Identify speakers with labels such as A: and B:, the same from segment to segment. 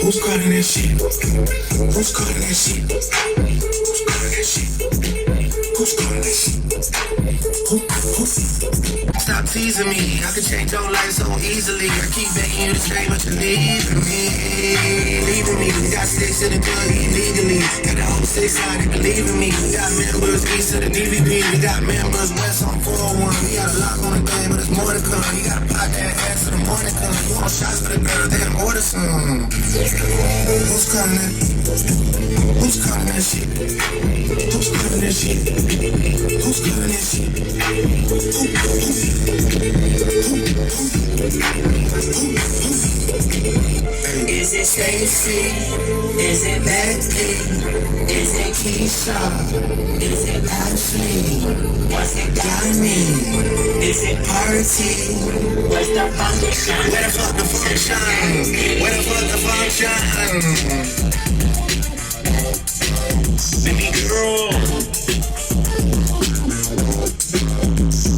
A: Who's calling that shit? Who's calling that shit? Who's calling that shit? Who's calling that shit? Stop teasing me, I can change your life so easily. I keep begging you to stay, but you're leaving me. We got six in the club illegally. Got the whole 6 side that believe in me. We got members east of the DVP. We got members west on 401. We got a lock on the game, but it's more to come. You gotta pop that ass till the morning come. You want shots for the girl, then order some. Who's calling that? Who's calling that shit? Who's calling that shit? Who's calling that shit? Is it Stacy? Is it Becky? Is it Keisha? Is it Ashley? What's it got me? Is it Party? Where's the function? Where the fuck the function? Where the fuck the function? Baby girl.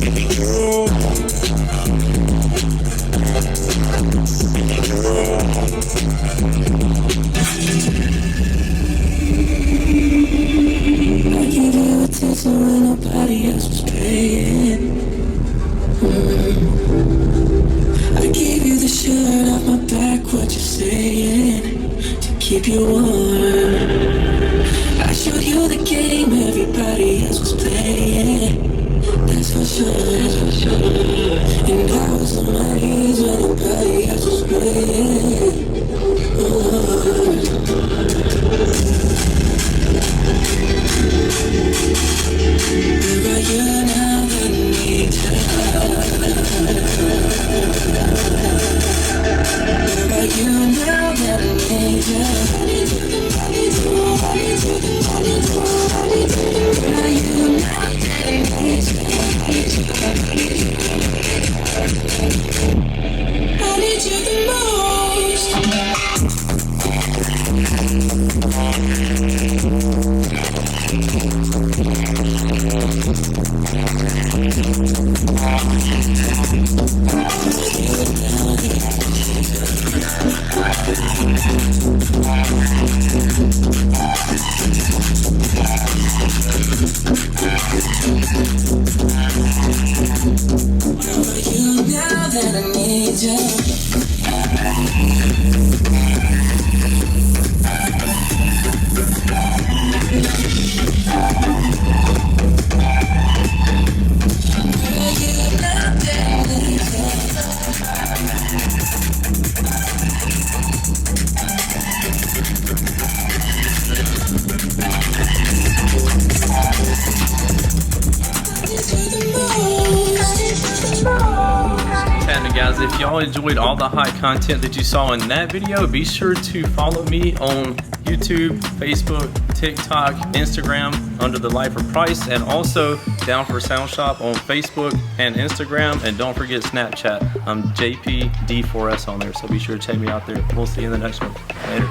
A: Baby girl. I gave you attention when nobody else was paying. I gave you the shirt off my back, what you saying? To keep you warm. I showed you the game everybody else was playing. That's for sure. And I was on my knees when nobody else was playing. Where are you now that I need you? Where are you now that I need you? Where are you now that I need you? I need you the most. Now that I need you.
B: Guys, if y'all enjoyed all the high content that you saw in that video, be sure to follow me on YouTube, Facebook, TikTok, Instagram under the Lifer Price, and also Down for Sound Shop on Facebook and Instagram, and don't forget Snapchat. I'm JPD4S on there, so be sure to check me out there. We'll see you in the next one. Later.